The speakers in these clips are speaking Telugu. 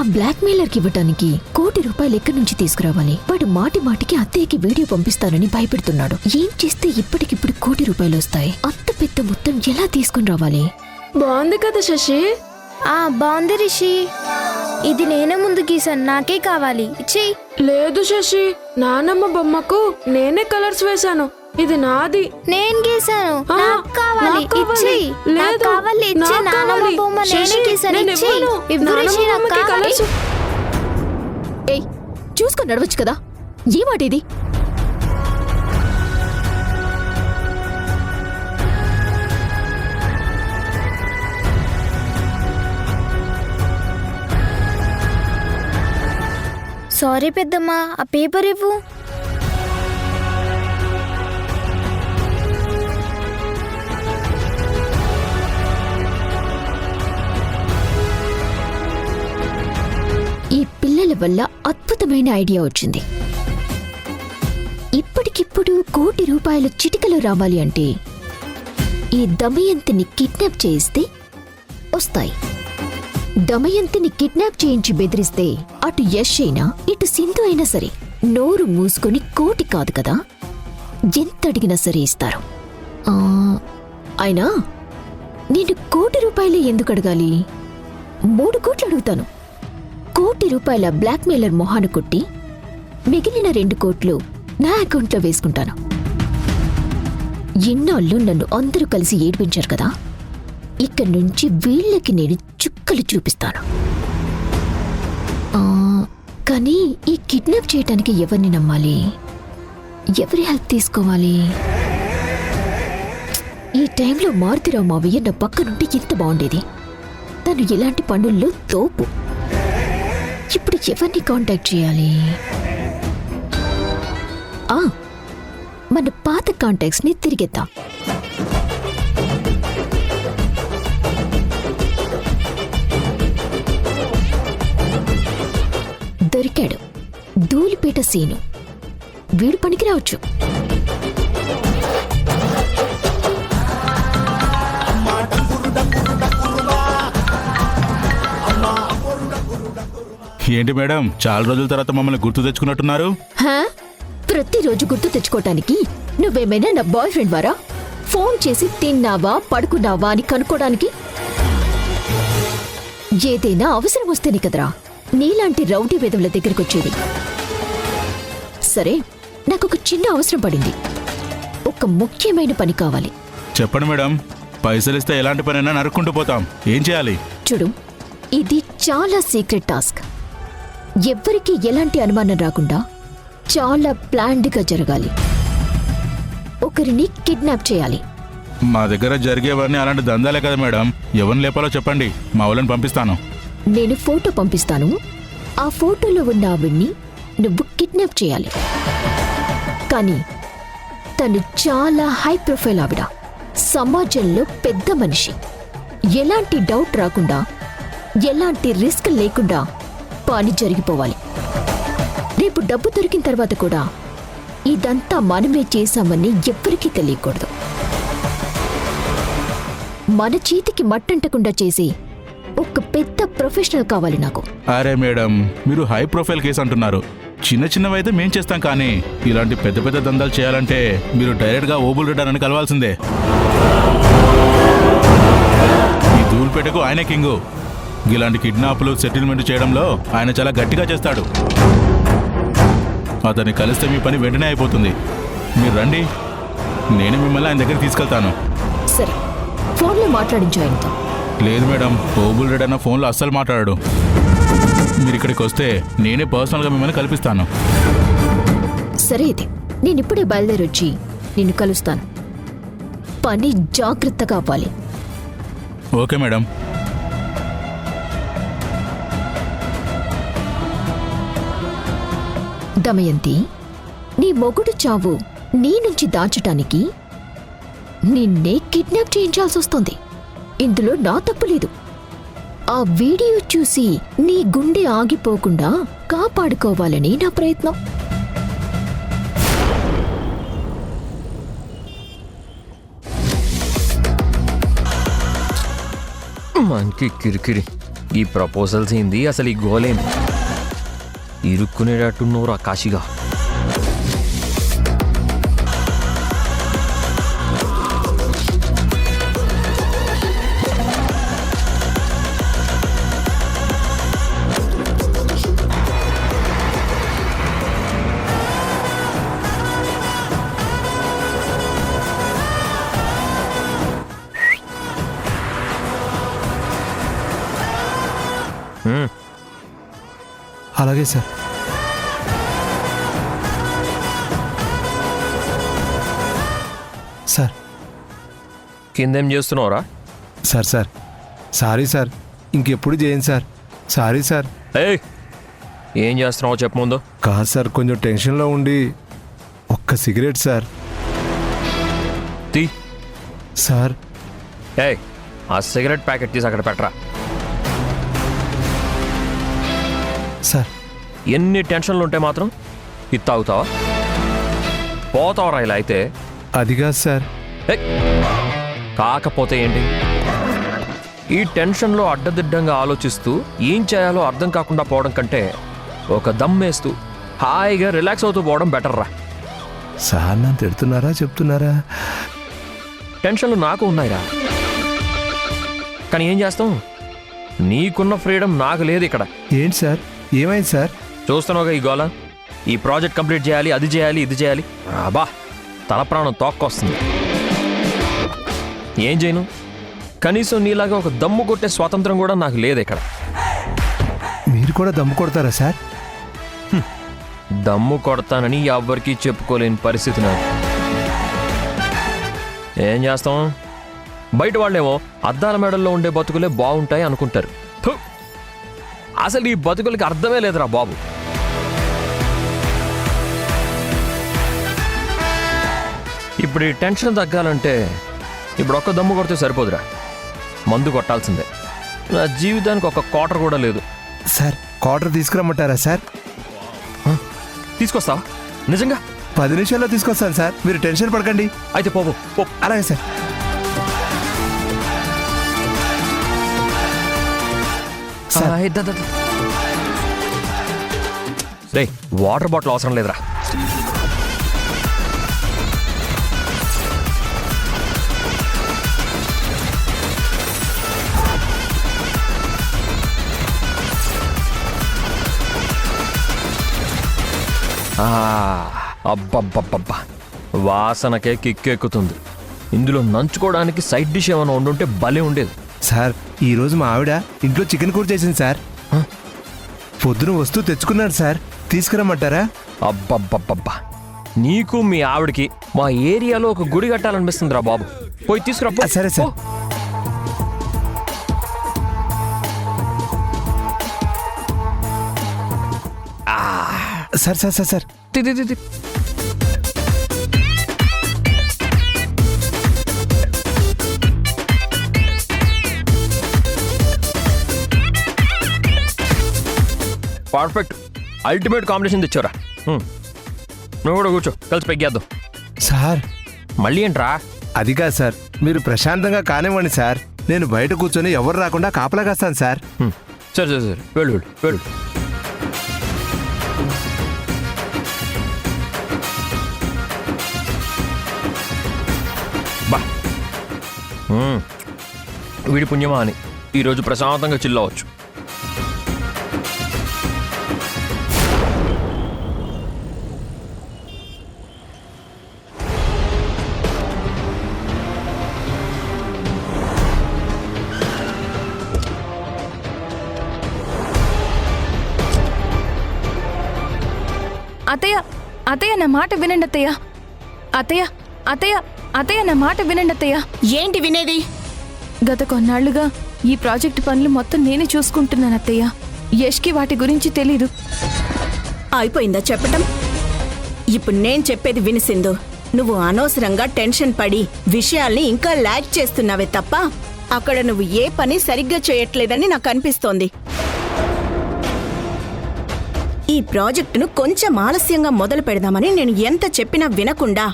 ఆ బ్లాక్ మెయిలర్కి ఇవ్వటానికి ₹1 కోటి ఎక్కడి నుంచి తీసుకురావాలి? వాడు మాటి మాటికి అత్తయ్యకి వీడియో పంపిస్తానని భయపెడుతున్నాడు. ఏం చేస్తే ఇప్పటికిప్పుడు ₹1 కోటి వస్తాయి? అంత పెద్ద మొత్తం ఎలా తీసుకుని రావాలి? బాగుంది కదా శశి. బాగుంది రిషి. ఇది నేనే ముందు గీసాను, నాకే కావాలి, ఇచ్చేయి. లేదు శశి, నానమ్మ బొమ్మకు నేనే కలర్స్ వేశాను. ఇది నాది. నేను గీసాను, నాకు కావాలి, ఇచ్చేయి. నాకు లేదు, కావాలి, ఇచ్చే. నాకు నానమ్మ కావాలి. బొమ్మ నేనే శశి, గీసాను, నేను ఇచ్చేయి. ఇవ్వను. ఇవ్వు రిషి, నానమ్మ నాకు బొమ్మకి కావాలి. కలర్స్. ఏయ్, చూసుకొని నడవచ్చు కదా, ఏ మాట ఇది? సారీ పెద్దమ్మా, ఆ పేపర్ ఇవ్వు. ఈ పిల్లల వల్ల అద్భుతమైన ఐడియా వచ్చింది. ఇప్పటికిప్పుడు ₹1 కోటి చిటికలో రావాలి అంటే ఈ దమయంతిని కిడ్నాప్ చేయిస్తే వస్తాయి. దమయంతిని కిడ్నాప్ చేయించి బెదిరిస్తే అటు యష్ అయినా ఇటు సింధు అయినా సరే నోరు మూసుకొని ₹1 కోటి కాదు కదా, ఎంత అడిగినా సరే ఇస్తారు. అయినా నేను ₹1 కోటి ఎందుకు అడగాలి? ₹3 కోట్లు అడుగుతాను. ₹1 కోటి బ్లాక్ మెయిలర్ మొహాను కొట్టి మిగిలిన ₹2 కోట్లు నా అకౌంట్లో వేసుకుంటాను. ఇన్నాళ్ళు నన్ను అందరూ కలిసి ఏడిపించారు కదా, ఇక్కడి నుంచి వీళ్ళకి నేను చుక్కలు చూపిస్తాను. కానీ ఈ కిడ్నాప్ చేయటానికి ఎవరిని నమ్మాలి? ఎవరి హెల్ప్ తీసుకోవాలి? ఈ టైంలో మారుతిరావు మావయ్య నా పక్కనుంటే ఎంత బాగుండేది. తను ఇలాంటి పనుల్లో తోపు. ఇప్పుడు ఎవరిని కాంటాక్ట్ చేయాలి? మన పాత కాంటాక్ట్స్ ని తిరిగేద్దాం. దొరికాడు, ధూళిపేట సీను. వీడు పనికి రావచ్చు. ఏంటి మేడం, చాలా రోజుల తర్వాత మమ్మల్ని గుర్తు తెచ్చుకున్నట్టున్నారు? ప్రతిరోజు గుర్తు తెచ్చుకోవటానికి నువ్వేమైనా నా బాయ్ ఫ్రెండ్ వారా? ఫోన్ చేసి తిన్నావా పడుకున్నావా అని కనుక్కోడానికి? ఏదైనా అవసరం వస్తేనే కదరా నీలాంటి రౌడీ వేదవుల దగ్గరికి వచ్చేది. సరే, నాకొక చిన్న అవసరం పడింది. ఒక ముఖ్యమైన పని కావాలి. చెప్పండి మేడం, పైసలిస్తే ఎలాంటి పనైనా నరుక్కుంటూ పోతాం. ఏం చేయాలి? చూడు, ఇది చాలా సీక్రెట్ టాస్క్. ఎవ్వరికీ ఎలాంటి అనుమానం రాకుండా చాలా ప్లాన్డ్గా జరగాలి. ఒకరిని కిడ్నాప్ చేయాలి. మా దగ్గర జరిగేవన్నీ అలాంటి దందాలే కదా మేడం. ఎవరిని లేపాలో చెప్పండి, మా వాళ్ళని పంపిస్తాను. నేను ఫోటో పంపిస్తాను. ఆ ఫోటోలో ఉన్న ఆవిడ్ని నువ్వు కిడ్నాప్ చేయాలి. కానీ తను చాలా హై ప్రొఫైల్ ఆవిడ, సమాజంలో పెద్ద మనిషి. ఎలాంటి డౌట్ రాకుండా, ఎలాంటి రిస్క్ లేకుండా పని జరిగిపోవాలి. రేపు డబ్బు దొరికిన తర్వాత కూడా ఇదంతా మనమే చేశామని ఎవ్వరికీ తెలియకూడదు. మన చేతికి మట్టంటకుండా చేసి ఒక పెద్ద ప్రొఫెషనల్ కావాలి నాకు. అరే మేడం, మీరు హై ప్రొఫైల్ కేసు అంటున్నారు. చిన్న చిన్నవైతే మేం చేస్తాం, కానీ ఇలాంటి పెద్ద పెద్ద దందాలు చేయాలంటే మీరు డైరెక్ట్గా ఓబుల్ రెడ్డి కలవాల్సిందే. ఈ ధూల్పేటకు ఆయనే కింగు. ఇలాంటి కిడ్నాప్లు సెటిల్మెంట్ చేయడంలో ఆయన చాలా గట్టిగా చేస్తాడు. అతన్ని కలిస్తే మీ పని వెంటనే అయిపోతుంది. మీరు రండి, నేను మిమ్మల్ని ఆయన దగ్గర తీసుకెళ్తాను. సరే, ఫోన్లో మాట్లాడించు ఆయనతో. లేదు మేడం, ఓబుల్ రెడ్డి అన్న ఫోన్లో అస్సలు మాట్లాడాడు. మీరు ఇక్కడికి వస్తే నేనే పర్సనల్గా మిమ్మల్ని కల్పిస్తాను. సరే, అయితే నేను ఇప్పుడే బయలుదేరొచ్చి నిన్ను కలుస్తాను. పని జాగ్రత్తగా అవ్వాలి. Okay madam. దమయంతి, నీ మొగుడు చావు నీ నుంచి దాచటానికి నిన్నే కిడ్నాప్ చేయించాల్సి వస్తుంది. ఇందులో నా తప్పు లేదు. ఆ వీడియో చూసి నీ గుండె ఆగిపోకుండా కాపాడుకోవాలని నా ప్రయత్నం. మనకి కిరికిరి ఈ ప్రపోజల్స్ ఏంది, అసలు ఈ గోలేంది? ఇరుక్కునేటట్టున్నోరా కాశీగా. అలాగే సార్. సార్ కిందేం చేస్తున్నావురా? సార్ సార్ సారీ సార్, ఇంకెప్పుడు చేయండి సార్. Sorry sir. ఏయ్, ఏం చేస్తున్నావో చెప్పు ముందు. కాదు సార్, కొంచెం టెన్షన్లో ఉండి ఒక్క సిగరెట్ సార్. తీ. సార్ ఏయ్, ఆ సిగరెట్ ప్యాకెట్ తీసి అక్కడ పెట్టరా. సార్ ఎన్ని టెన్షన్లు ఉంటే మాత్రం ఇది తాగుతావా? పోతావరా ఇలా అయితే? అది కాదు సార్. ఏయ్, కాకపోతే ఏంటి? ఈ టెన్షన్లో అడ్డదిడ్డంగా ఆలోచిస్తూ ఏం చేయాలో అర్థం కాకుండా పోవడం కంటే ఒక దమ్మేస్తూ హాయిగా రిలాక్స్ అవుతూ పోవడం బెటర్ రా. సార్ నన్ను తిడుతున్నారా చెప్తున్నారా? టెన్షన్లు నాకు ఉన్నాయిరా, కానీ ఏం చేస్తాం? నీకున్న ఫ్రీడమ్ నాకు లేదు ఇక్కడ. ఏంటి సార్, ఏమైంది సార్? చూస్తున్నావుగా ఈ గోళ. ఈ ప్రాజెక్ట్ కంప్లీట్ చేయాలి, అది చేయాలి, ఇది చేయాలి. అబ్బా, తల ప్రాణం తోక్కొస్తుంది. ఏం చేయను? కనీసం నీలాగా ఒక దమ్ము కొట్టే స్వాతంత్రం కూడా నాకు లేదు ఇక్కడ. మీరు కూడా దమ్ము కొడతారా సార్? దమ్ము కొడతానని ఎవ్వరికీ చెప్పుకోలేని పరిస్థితి నాకు. ఏం చేస్తాం? బయట వాళ్ళేమో అద్దాల మెడల్లో ఉండే బతుకులే బాగుంటాయి అనుకుంటారు. థు! అసలు ఈ బతుకులకి అర్థమే లేదురా బాబు. ఇప్పుడు ఈ టెన్షన్ తగ్గాలంటే ఇప్పుడు ఒక్క దమ్ము కొడితే సరిపోదురా, మందు కొట్టాల్సిందే. నా జీవితానికి ఒక క్వార్టర్ కూడా లేదు. సార్ క్వార్టర్ తీసుకురమ్మంటారా సార్? తీసుకొస్తావా నిజంగా? 10 నిమిషాల్లో తీసుకొస్తాను సార్, మీరు టెన్షన్ పడకండి. అయితే పోవు పో. అలాగే సార్. సార్ రే, వాటర్ బాటిల్ అవసరం లేదురా. అబ్బబ్బబ్బబ్బా, వాసనకే కిక్కెక్కుతుంది. ఇందులో నంచుకోవడానికి సైడ్ డిష్ ఏమైనా ఉండుంటే భలే ఉండేది. సార్ ఈరోజు మా ఆవిడ ఇంట్లో చికెన్ కూర చేసింది సార్. పొద్దున వస్తువు తెచ్చుకున్నాడు సార్, తీసుకురమ్మంటారా? అబ్బబ్బబ్బబ్బా, నీకు మీ ఆవిడకి మా ఏరియాలో ఒక గుడి కట్టాలనిపిస్తుందిరా బాబు. పోయి తీసుకురా పో. సరే sir. Sir sir sir sir తి, తి, తి, తి. పర్ఫెక్ట్, అల్టిమేట్ కాంబినేషన్ తెచ్చారా. నువ్వు కూడా కూర్చో, కలిసి పెగ్గేద్దాం. సార్ మళ్ళీ ఏంట్రా? అది కాదు సార్, మీరు ప్రశాంతంగా కానివ్వండి సార్. నేను బయట కూర్చొని ఎవరు రాకుండా కాపలా కాస్తాను సార్. సరే సరే సరే, వెళ్ళు వెళ్ళు వెళ్ళు. బా, వీడి పుణ్యమా అని ఈరోజు ప్రశాంతంగా చిల్లవచ్చు. అత్తయ్య అత్తయ్య నా మాట వినండి అత్తయ్య. అత్తయ్య అత్తయ్య అత్తయ్య నా మాట వినండి అత్తయ్య. ఏంటి వినేది? గత కొన్నాళ్లుగా ఈ ప్రాజెక్ట్ పనులు మొత్తం నేనే చూసుకుంటున్నాను అత్తయ్య. యష్కి వాటి గురించి తెలీదు. అయిపోయిందా చెప్పటం? ఇప్పుడు నేను చెప్పేది వినిసిందు. నువ్వు అనవసరంగా టెన్షన్ పడి విషయాల్ని ఇంకా లాగ్ చేస్తున్నావే తప్ప అక్కడ నువ్వు ఏ పని సరిగ్గా చేయట్లేదని నాకు అనిపిస్తోంది. ఈ ప్రాజెక్టును కొంచెం ఆలస్యంగా మొదలు పెడదామని నేను ఎంత చెప్పినా వినకుండా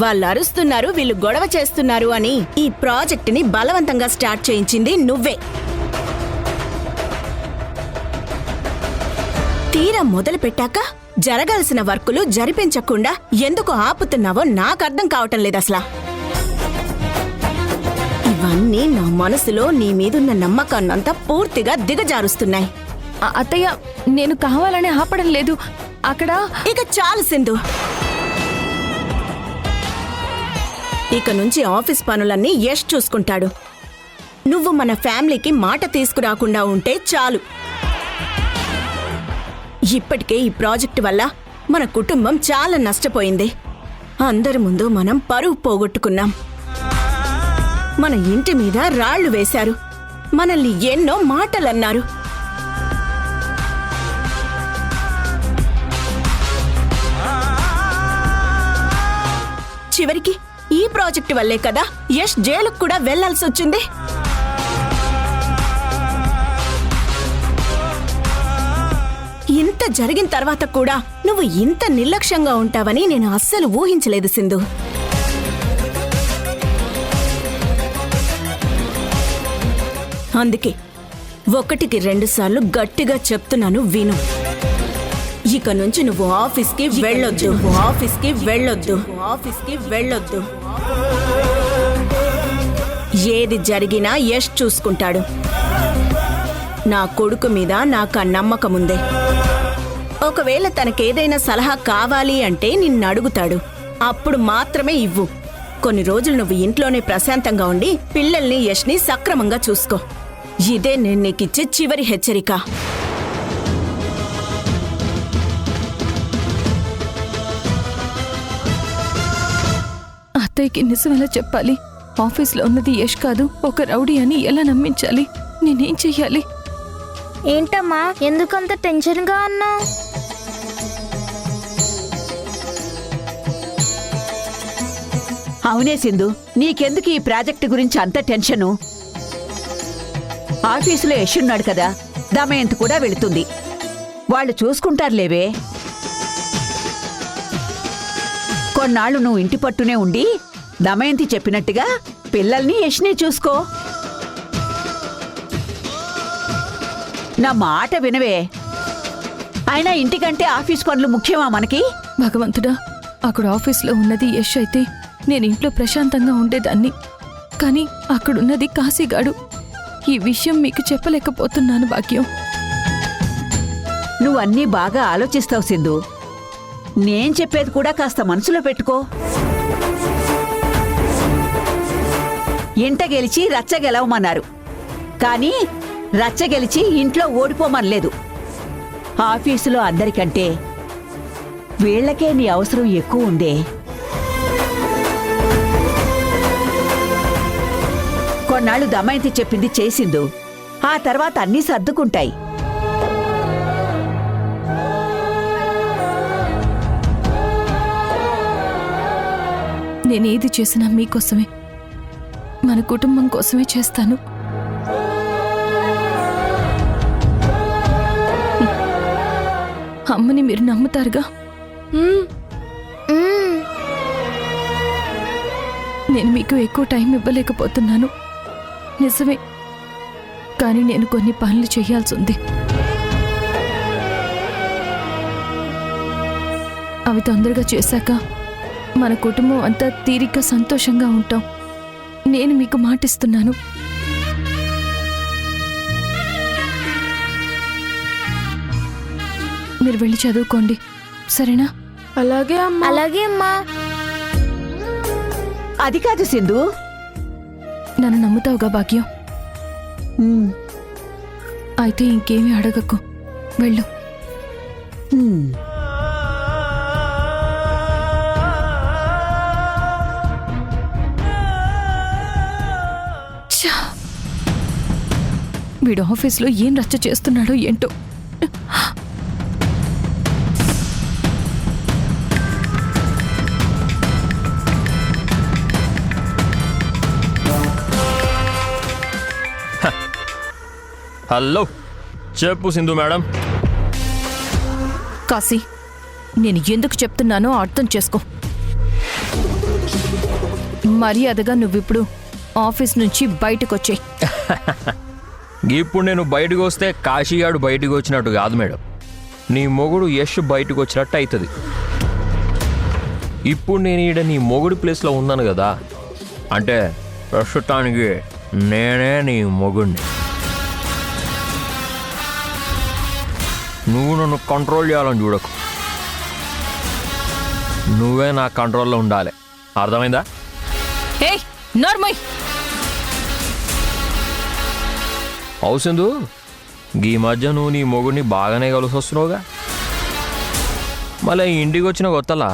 వాళ్ళు అరుస్తున్నారు, వీళ్ళు గొడవ చేస్తున్నారు అని ఈ ప్రాజెక్టుని బలవంతంగా స్టార్ట్ చేయించింది నువ్వే. తీరా మొదలు పెట్టాక జరగాల్సిన వర్కులు జరిపించకుండా ఎందుకు ఆపుతున్నావో నాకర్థం కావటం లేదసలా. ఇవన్నీ నా మనసులో నీ మీదున్న నమ్మకాన్నంతా పూర్తిగా దిగజారుస్తున్నాయి. అత్తయ్య, నేను కావాలని ఆపడం లేదు. అక్కడ ఇక చాలు సింధు. ఇక నుంచి ఆఫీస్ పనులన్నీ యష్ చూసుకుంటాడు. నువ్వు మన ఫ్యామిలీకి మాట తీసుకురాకుండా ఉంటే చాలు. ఇప్పటికే ఈ ప్రాజెక్టు వల్ల మన కుటుంబం చాలా నష్టపోయింది. అందరి ముందు మనం పరువు పోగొట్టుకున్నాం. మన ఇంటి మీద రాళ్లు వేశారు. మనల్ని ఎన్నో మాటలన్నారు. చివరికి ఈ ప్రాజెక్టు వల్లే కదా యష్ జైలుకు కూడా వెళ్లాల్సి వచ్చింది. ఇంత జరిగిన తర్వాత కూడా నువ్వు ఇంత నిర్లక్ష్యంగా ఉంటావని నేను అస్సలు ఊహించలేదు సింధు. అందుకే 1కి 2 సార్లు గట్టిగా చెప్తున్నాను విను. ఇక నుంచి నువ్వు ఆఫీస్కి వెళ్ళొద్దు. ఆఫీస్కి వెళ్ళొద్దు. ఆఫీస్కి వెళ్ళొద్దు. ఏది జరిగినా యష్ చూసుకుంటాడు. నా కొడుకు మీద నాకు ఆ నమ్మకం ఉంది. ఒకవేళ తనకేదైనా సలహా కావాలి అంటే నిన్ను అడుగుతాడు. అప్పుడు మాత్రమే ఇవ్వు. కొన్ని రోజులు నువ్వు ఇంట్లోనే ప్రశాంతంగా ఉండి పిల్లల్ని యష్ని సక్రమంగా చూసుకో. ఇదే నేను నీకిచ్చే చివరి హెచ్చరిక. అత్తయ్యకి నిజమేలా చెప్పాలి? ఆఫీస్లో ఉన్నది యష్ కాదు, ఒక రౌడీ అని ఎలా నమ్మించాలి? నేనేం చెయ్యాలి? ఏంటమ్మా ఎందుకంత టెన్షన్గా ఉన్నావు? అవునే సింధు, నీకెందుకు ఈ ప్రాజెక్టు గురించి అంత టెన్షను? ఆఫీసులో యష్ ఉన్నాడు కదా, దమయంతి కూడా వెళుతుంది. వాళ్ళు చూసుకుంటారులేవే. కొన్నాళ్ళు నువ్వు ఇంటి పట్టునే ఉండి దమయంతి చెప్పినట్టుగా పిల్లల్ని యష్ని చూసుకో. నా మాట వినవే. అయినా ఇంటికంటే ఆఫీస్ పనులు ముఖ్యమా మనకి? భగవంతుడా, అక్కడ ఆఫీస్లో ఉన్నది యష్ అయితే నేను ఇంట్లో ప్రశాంతంగా ఉండేదాన్ని. కానీ అక్కడున్నది కాశీగాడు. ఈ విషయం మీకు చెప్పలేకపోతున్నాను భాగ్యం. నువ్వన్నీ బాగా ఆలోచిస్తావు సింధు. నేను చెప్పేది కూడా కాస్త మనసులో పెట్టుకో. ఇంట గెలిచి రచ్చ గెలవమన్నారు, కానీ రచ్చ గెలిచి ఇంట్లో ఓడిపోమనలేదు. ఆఫీసులో అందరికంటే వీళ్లకే నీ అవసరం ఎక్కువ ఉందే. కొన్నాళ్ళు దమయంతి చెప్పింది చేసిందు, ఆ తర్వాత అన్నీ సర్దుకుంటాయి. నేనేది చేసినా మీకోసమే, మన కుటుంబం కోసమే చేస్తాను. అమ్మని మీరు నమ్ముతారుగా? నేను మీకు ఎక్కువ టైం ఇవ్వలేకపోతున్నాను నిజమే, కానీ నేను కొన్ని పనులు చేయాల్సి ఉంది. అవి తొందరగా చేశాక మన కుటుంబం అంతా తీరిగ్గా సంతోషంగా ఉంటాం. నేను మీకు మాటిస్తున్నాను. మీరు వెళ్ళి చదువుకోండి, సరేనా? అలాగే అమ్మా. అలాగే అమ్మా. అది కాదు సింధు. నన్ను నమ్ముతావుగా భాగ్యం? అయితే ఇంకేమీ అడగకు, వెళ్ళు. ఛా! వీడు ఆఫీస్లో ఏం రచ్చ చేస్తున్నాడో ఏంటో. హలో, చెప్పు సింధు మేడం. కాశీ, నేను ఎందుకు చెప్తున్నానో అర్థం చేసుకో. మర్యాదగా నువ్విప్పుడు ఆఫీస్ నుంచి బయటకు వచ్చేయ్. ఇప్పుడు నేను బయటకు వస్తే కాశీగాడు బయటకు వచ్చినట్టు కాదు మేడం. నీ మొగుడు యష్ బయటకు వచ్చినట్టు అవుతుంది. ఇప్పుడు నేను ఈడ నీ మొగుడు ప్లేస్లో ఉన్నాను కదా, అంటే ప్రస్తుతానికి నేనే నీ మొగుడిని. నువ్వు నన్ను కంట్రోల్ చేయాలని చూడకు, నువ్వే నా కంట్రోల్లో ఉండాలి. అర్థమైందా? ఏయ్ నార్మల్. అవుసిందు, ఈ మధ్య నువ్వు నీ మొగుడిని బాగానే కలిసి వస్తున్నావుగా. మళ్ళీ ఇంటికి వచ్చిన కొత్తలా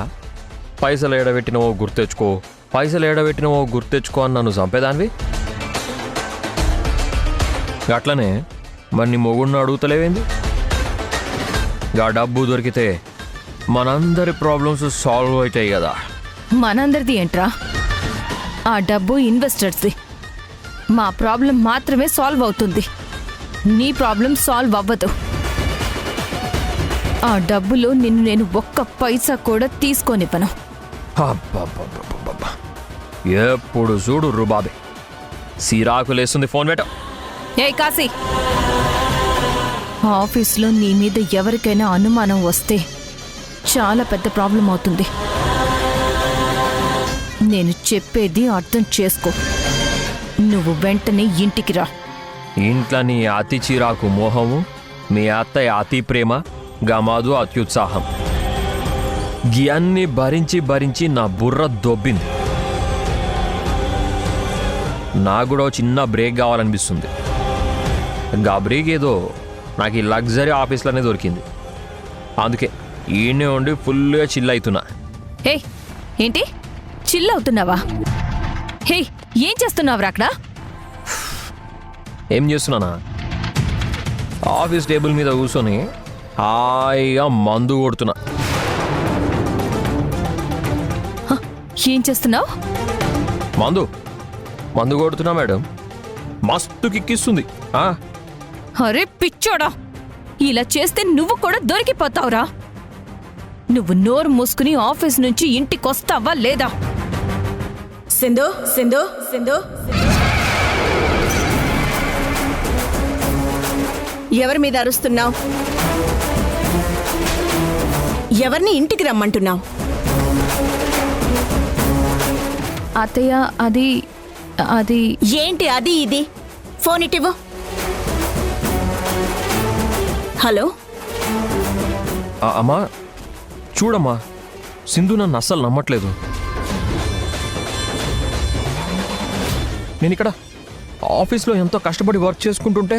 పైసలు ఏడబెట్టినవో గుర్తెచ్చుకో, పైసలు ఏడబెట్టినవో గుర్తెచ్చుకో అని నన్ను చంపేదానివి. అట్లనే మరి నీ మొగుడిని అడుగుతలేవేంది? గా డబ్బు దొరికితే మనందరి ప్రాబ్లమ్స్ సాల్వ్ అవుతాయి కదా. మనందరిది ఏంట్రా? ఆ డబ్బు ఇన్వెస్టర్స్ది. మా ప్రాబ్లం మాత్రమే సాల్వ్ అవుతుంది, నీ ప్రాబ్లం సాల్వ్ అవ్వదు. ఆ డబ్బులో నిన్ను నేను ఒక్క పైసా కూడా తీసుకోనివ్వను. అబ్బబ్బబ్బబ్బబ్బ. ఎప్పుడు చూడు రుబాబే, సిరాకులేస్తుంది. ఫోన్ పెట్ట. ఏయ్ కాశీ, ఆఫీస్లో నీ మీద ఎవరికైనా అనుమానం వస్తే చాలా పెద్ద ప్రాబ్లం అవుతుంది. నేను చెప్పేది అర్థం చేసుకో. నువ్వు వెంటనే ఇంటికి రా. ఇంట్లో నీ అతి చిరాకు మోహము, మీ అత్తయ్య అతి ప్రేమ, గమాదు అత్యుత్సాహం, గియాన్ని భరించి భరించి నా బుర్ర దొబ్బింది. నాకు కూడా చిన్న బ్రేక్ కావాలనిపిస్తుంది. గా బ్రేక్ ఏదో నాకు ఈ లగ్జరీ ఆఫీస్లోనే దొరికింది. అందుకే ఈయనే ఉండి ఫుల్గా చిల్ అవుతున్నా. ఏయ్ ఏంటి చిల్ అవుతున్నావా? హే ఏం చేస్తున్నావురా అక్కడ? ఏం చేస్తున్నానా? ఆఫీస్ టేబుల్ మీద కూర్చొని హాయిగా మందు కొడుతున్నా. ఏం చేస్తున్నావు? మందు కొడుతున్నా మేడం. మస్తు కిక్కిస్తుంది. అరే పిచ్చోడా, ఇలా చేస్తే నువ్వు కూడా దొరికిపోతావురా. నువ్వు నోరు మూసుకుని ఆఫీస్ నుంచి ఇంటికొస్తావా లేదా? సింధు సింధు సింధు, ఎవరి మీద అరుస్తున్నావు? ఎవరిని ఇంటికి రమ్మంటున్నావు? అత్తయ్య అది అది ఏంటి అది ఇది? ఫోన్ ఇటివ్వు. హలో అమ్మా చూడమ్మా, సింధు నన్ను అస్సలు నమ్మట్లేదు. నేను ఇక్కడ ఆఫీస్లో ఎంతో కష్టపడి వర్క్ చేసుకుంటుంటే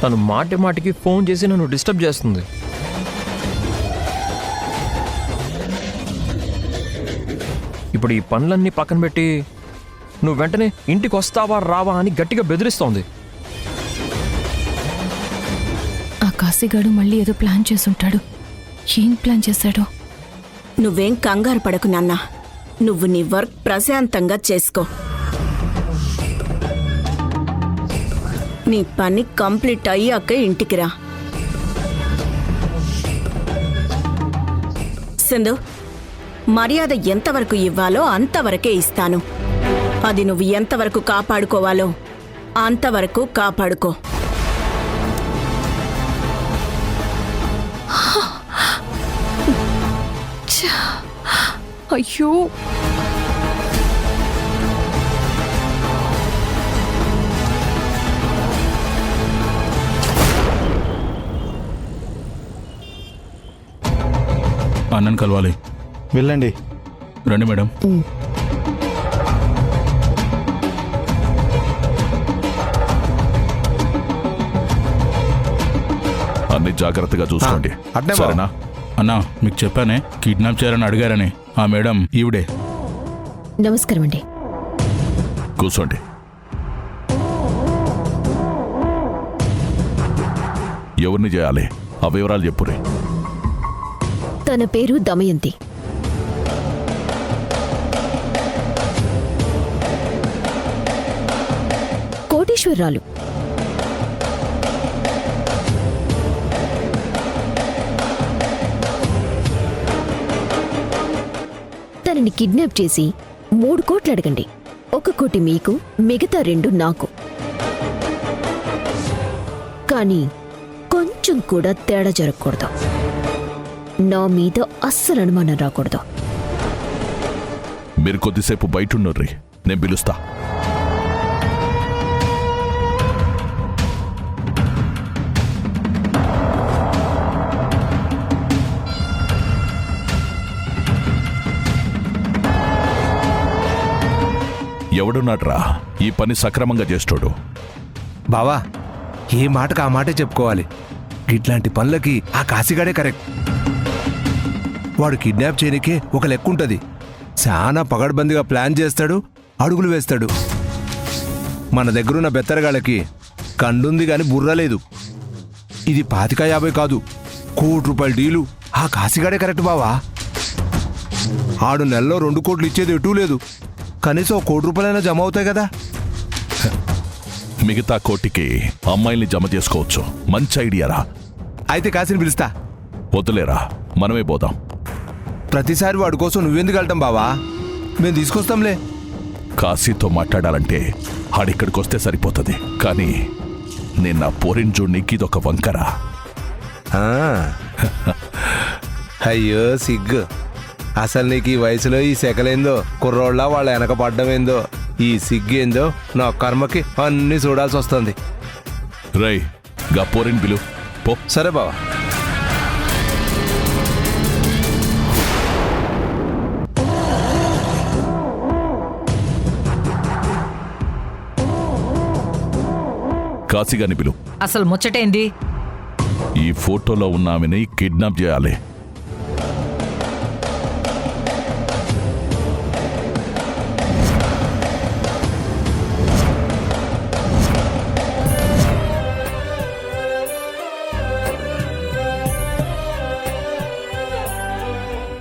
తను మాటి మాటికి ఫోన్ చేసి నన్ను డిస్టర్బ్ చేస్తుంది. ఇప్పుడు ఈ పనులన్నీ పక్కన పెట్టి నువ్వు వెంటనే ఇంటికి వస్తావా రావా అని గట్టిగా బెదిరిస్తోంది. ఆ కాశీగాడు మళ్ళీ ఏదో ప్లాన్ చేసుంటాడు. ఏం ప్లాన్ చేశాడో? నువ్వేం కంగారు పడకు నాన్న, నువ్వు నీ వర్క్ ప్రశాంతంగా చేసుకో. నీ పని కంప్లీట్ అయ్యాక ఇంటికి రా. సింధు, మర్యాద ఎంతవరకు ఇవ్వాలో అంతవరకే ఇస్తాను. అది నువ్వు ఎంతవరకు కాపాడుకోవాలో అంతవరకు కాపాడుకో. అయ్యో అన్నను కలవాలి. వెళ్ళండి. రండి మేడం. అన్ని జాగ్రత్తగా చూసుకోండి, సరేనా? అన్నా మీకు చెప్పానే కిడ్నాప్ చేయాలని అడిగారని. ఆ మేడం ఈవిడే. నమస్కారం అండి. కూర్చోండి. ఎవరిని చేయాలి? ఆ వివరాలు చెప్పురే. తన పేరు దమయంతి. కోటీశ్వరరాలు. తనని కిడ్నాప్ చేసి 3 కోట్లు అడగండి. 1 కోటి మీకు, మిగతా 2 నాకు. కానీ కొంచెం కూడా తేడా జరగకూడదు. నా మీద అస్సలు అనుమానం రాకూడదు. మీరు కొద్దిసేపు బయటున్నర్రి, నేను పిలుస్తా. ఎవడున్నాడ్రా ఈ పని సక్రమంగా చేస్తాడు? బావా, ఏ మాటకు ఆ మాటే చెప్పుకోవాలి. ఇట్లాంటి పనులకి ఆ కాశీగాడే కరెక్ట్. వాడు కిడ్నాప్ చేయనికే ఒక లెక్క ఉంటుంది. చాలా పగడ్బందీగా ప్లాన్ చేస్తాడు, అడుగులు వేస్తాడు. మన దగ్గరున్న బెత్తరగాళ్ళకి కండుంది గాని బుర్ర లేదు. ఇది 25-50 కాదు, ₹1 కోటి డీలు ఆ కాశీగాడే కరెక్ట్ బావా. ఆడు నెలలో 2 కోట్లు ఇచ్చేది ఎటూ లేదు. కనీసం ₹1 కోటి జమ అవుతాయి కదా. మిగతా కోటికి అమ్మాయిల్ని జమ చేసుకోవచ్చు. మంచి ఐడియారా. అయితే కాశీని పిలుస్తా. వద్దులేరా, మనమే పోదాం. ప్రతిసారి వాడి కోసం నువ్వెందుకు వెళ్తాం బావా? మేము తీసుకొస్తాంలే. కాశీతో మాట్లాడాలంటే ఆడిక్కడికి వస్తే సరిపోతుంది. కానీ నేను నా పోరిని చూడనీకి ఇదొక వంకరా. ఆ. అయ్యో సిగ్గు. అసలు నీకు ఈ వయసులో ఈ సెకలేందో, కుర్రోళ్ళ వాళ్ళ వెనక పడ్డమేందో, ఈ సిగ్గేందో నా కర్మకి అన్నీ చూడాల్సి వస్తుంది. రై, గా పోరిని పిలు పో. సరే బావా. కాశీగాని పిలు. అసలు ముచ్చటేంది? ఈ ఫోటోలో ఉన్న ఆమెని కిడ్నాప్ చేయాలి.